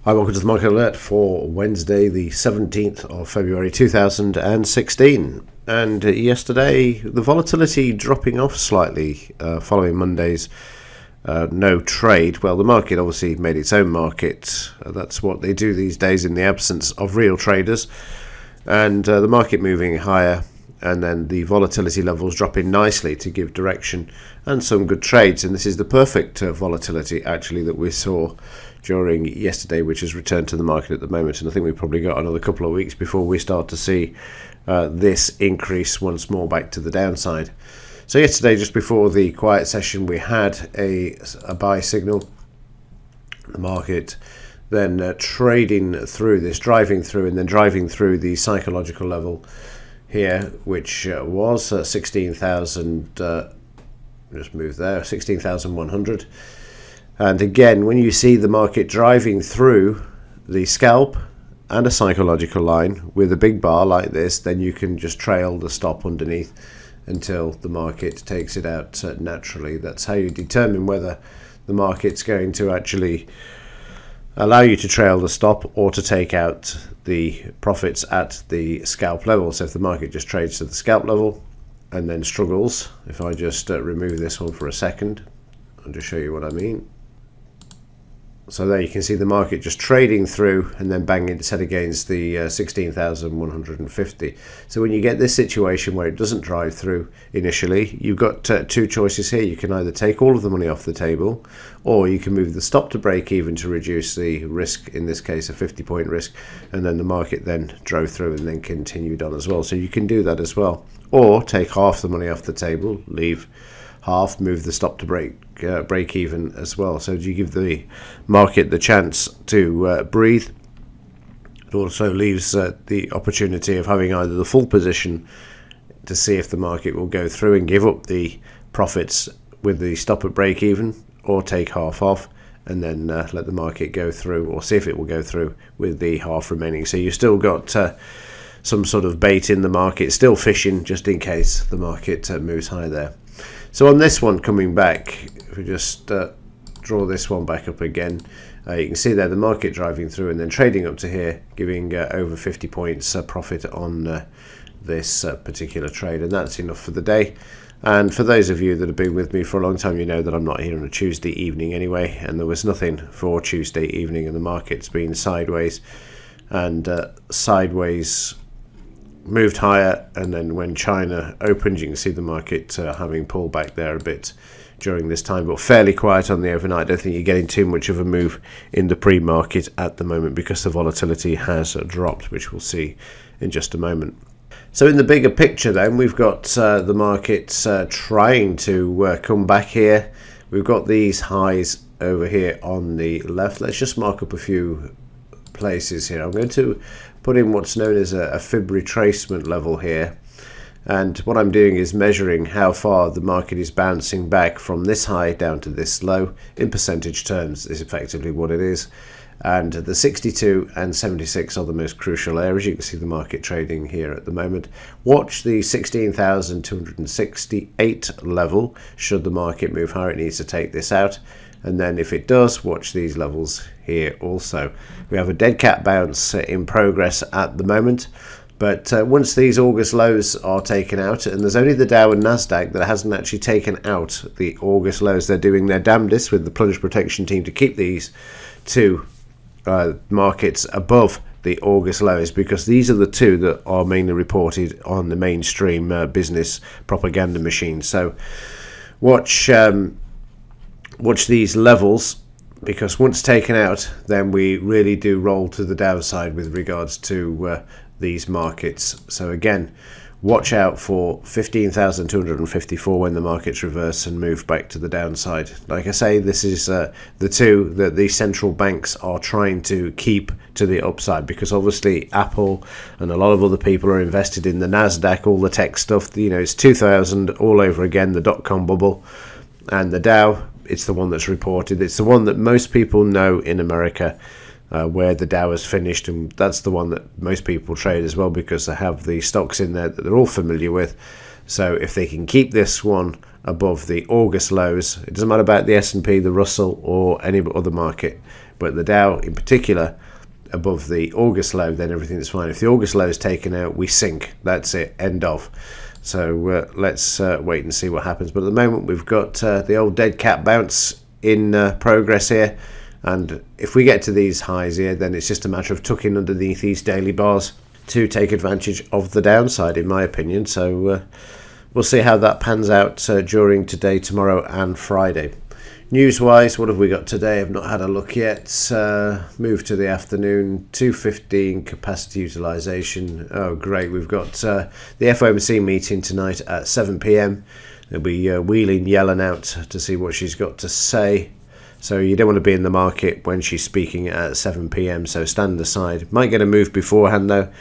Hi, welcome to the Market Alert for Wednesday, the 17th of February 2016. And yesterday, the volatility dropping off slightly following Monday's no trade. Well, the market obviously made its own market. That's what they do these days in the absence of real traders. And the market moving higher, and then the volatility levels dropping nicely to give direction and some good trades. And this is the perfect volatility actually that we saw during yesterday, which has returned to the market at the moment. And I think we've probably got another couple of weeks before we start to see this increase once more back to the downside. So yesterday, just before the quiet session, we had a buy signal. The market then trading through this, driving through the psychological level here, which was 16,000, just move there, 16,100. And again, when you see the market driving through the scalp and a psychological line with a big bar like this, then you can just trail the stop underneath until the market takes it out naturally. That's how you determine whether the market's going to actually allow you to trail the stop or to take out the profits at the scalp level. So if the market just trades to the scalp level and then struggles, if I just remove this one for a second, I'll just show you what I mean. So there you can see the market just trading through and then banging its head against the 16,150. So when you get this situation where it doesn't drive through initially, you've got two choices here. You can either take all of the money off the table, or you can move the stop to break even to reduce the risk, in this case a 50-point risk, and then the market then drove through and then continued on as well. So you can do that as well, or take half the money off the table, leave half, move the stop to break even as well. So you give the market the chance to breathe. It also leaves the opportunity of having either the full position to see if the market will go through and give up the profits with the stop at break even, or take half off and then let the market go through, or see if it will go through with the half remaining. So you've still got some sort of bait in the market, still fishing just in case the market moves high there. So on this one coming back, if we just draw this one back up again, you can see there the market driving through and then trading up to here, giving over 50 points profit on this particular trade. And that's enough for the day. And for those of you that have been with me for a long time, you know that I'm not here on a Tuesday evening anyway, and there was nothing for Tuesday evening, and the market's been sideways and sideways moved higher. And then when China opened, you can see the market having pulled back there a bit during this time, but fairly quiet on the overnight. I don't think you're getting too much of a move in the pre-market at the moment because the volatility has dropped, which we'll see in just a moment. So in the bigger picture then, we've got the market trying to come back here. We've got these highs over here on the left. Let's just mark up a few places here. I'm going to put in what's known as a fib retracement level here, and what I'm doing is measuring how far the market is bouncing back from this high down to this low. In percentage terms is effectively what it is, and the 62 and 76 are the most crucial areas. You can see the market trading here at the moment. Watch the 16,268 level. Should the market move higher, it needs to take this out. And then if it does, watch these levels here also. We have a dead cat bounce in progress at the moment. But once these August lows are taken out, and there's only the Dow and Nasdaq that hasn't actually taken out the August lows. They're doing their damnedest with the plunge protection team to keep these two markets above the August lows, because these are the two that are mainly reported on the mainstream business propaganda machine. So watch these levels, because once taken out, then we really do roll to the downside with regards to these markets. So again, watch out for 15,254 when the markets reverse and move back to the downside. Like I say, this is the two that the central banks are trying to keep to the upside, because obviously Apple and a lot of other people are invested in the Nasdaq, all the tech stuff. You know, it's 2000 all over again, the dot-com bubble. And the Dow, it's the one that's reported. It's the one that most people know in America, where the Dow has finished, and that's the one that most people trade as well, because they have the stocks in there that they're all familiar with. So if they can keep this one above the August lows. It doesn't matter about the S&P, the Russell, or any other market, but the Dow in particular above the August low, then everything's fine. If the August low is taken out, we sink. That's it, end of. So let's wait and see what happens. But at the moment, we've got the old dead cat bounce in progress here. And if we get to these highs here, then it's just a matter of tucking underneath these daily bars to take advantage of the downside, in my opinion. So we'll see how that pans out during today, tomorrow, and Friday. News-wise, what have we got today? I've not had a look yet. Move to the afternoon, 2:15 capacity utilization. Oh, great. We've got the FOMC meeting tonight at 7 p.m. They'll be wheeling Yellen out to see what she's got to say. So you don't want to be in the market when she's speaking at 7 p.m. So stand aside. Might get a move beforehand, though.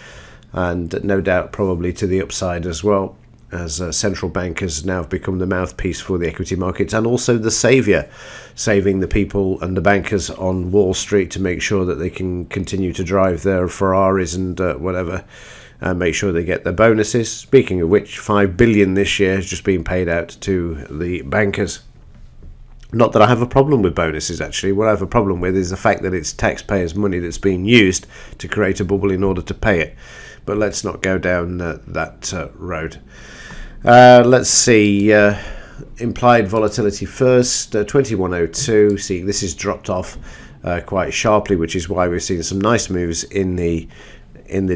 And no doubt probably to the upside as well, as central bankers now have become the mouthpiece for the equity markets and also the saviour, saving the people and the bankers on Wall Street to make sure that they can continue to drive their Ferraris and whatever, and make sure they get their bonuses. Speaking of which, $5 billion this year has just been paid out to the bankers. Not that I have a problem with bonuses, actually. What I have a problem with is the fact that it's taxpayers' money that's being used to create a bubble in order to pay it. But let's not go down that road. Let's see, implied volatility first, 2102. See, this has dropped off quite sharply, which is why we've seen some nice moves in the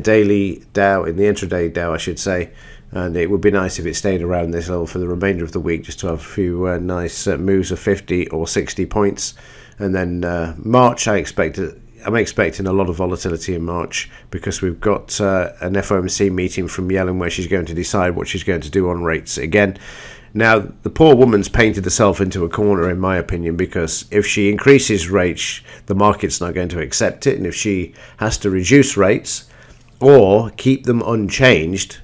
daily Dow, in the intraday Dow, I should say. And it would be nice if it stayed around this level for the remainder of the week, just to have a few nice moves of 50 or 60 points. And then March, I'm expecting a lot of volatility in March, because we've got an FOMC meeting from Yellen where she's going to decide what she's going to do on rates again. Now, the poor woman's painted herself into a corner, in my opinion, because if she increases rates, the market's not going to accept it. And if she has to reduce rates or keep them unchanged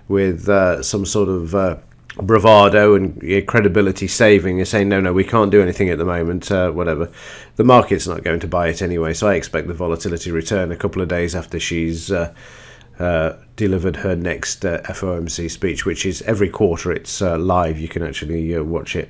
with some sort of bravado and credibility saving and saying no, we can't do anything at the moment, whatever, the market's not going to buy it anyway. So I expect the volatility return a couple of days after she's delivered her next FOMC speech, which is every quarter. It's live, you can actually watch it.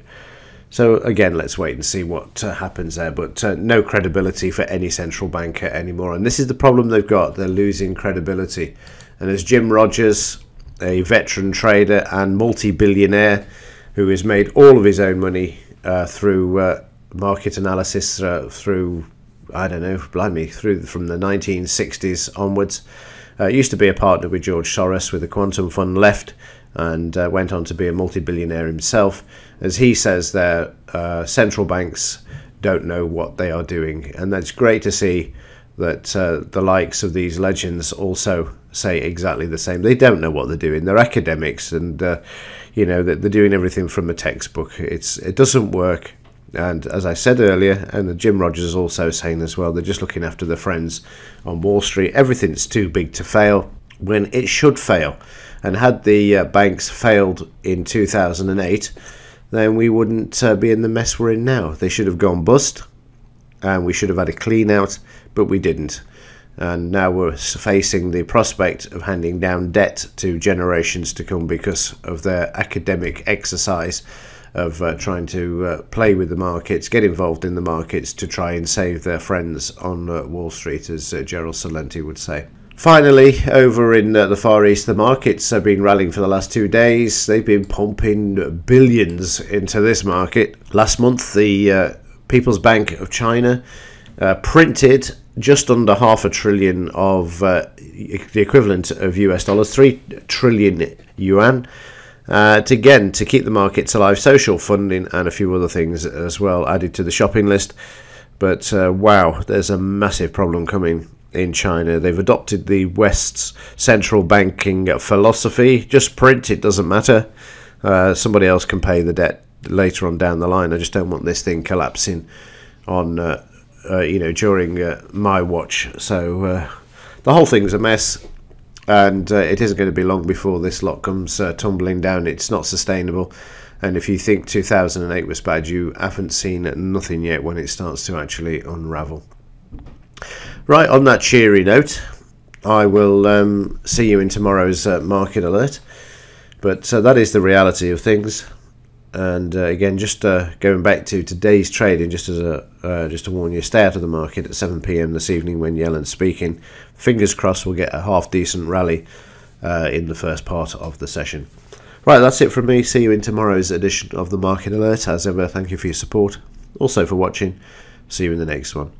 So again, let's wait and see what happens there, but no credibility for any central banker anymore. And this is the problem they've got. They're losing credibility. And as Jim Rogers, a veteran trader and multi-billionaire who has made all of his own money through market analysis through, I don't know, blimey, from the 1960s onwards. Used to be a partner with George Soros with the Quantum Fund, left and went on to be a multi-billionaire himself. As he says there, central banks don't know what they are doing. And that's great to see that the likes of these legends also say exactly the same. They don't know what they're doing. They're academics, and you know, they're doing everything from a textbook. It doesn't work. And as I said earlier, and Jim Rogers is also saying as well, they're just looking after their friends on Wall Street. Everything's too big to fail when it should fail. And had the banks failed in 2008, then we wouldn't be in the mess we're in now. They should have gone bust, and we should have had a clean out, but we didn't. And now we're facing the prospect of handing down debt to generations to come because of their academic exercise of trying to play with the markets, get involved in the markets to try and save their friends on Wall Street, as Gerald Celente would say. Finally, over in the Far East, the markets have been rallying for the last 2 days. They've been pumping billions into this market. Last month, the People's Bank of China printed just under $500 billion of the equivalent of US dollars, 3 trillion yuan, to keep the markets alive. Social funding and a few other things as well added to the shopping list. But wow, there's a massive problem coming in China. They've adopted the West's central banking philosophy. Just print, it doesn't matter. Somebody else can pay the debt later on down the line. I just don't want this thing collapsing on during my watch. So the whole thing's a mess, and it isn't going to be long before this lot comes tumbling down. It's not sustainable, and if you think 2008 was bad, you haven't seen nothing yet when it starts to actually unravel. Right, on that cheery note, I will see you in tomorrow's market alert, but that is the reality of things. And again, just going back to today's trading, just as just to warn you, stay out of the market at 7 p.m. this evening when Yellen's speaking. Fingers crossed we'll get a half decent rally in the first part of the session. Right, that's it from me. See you in tomorrow's edition of the Market Alert. As ever, thank you for your support. Also for watching. See you in the next one.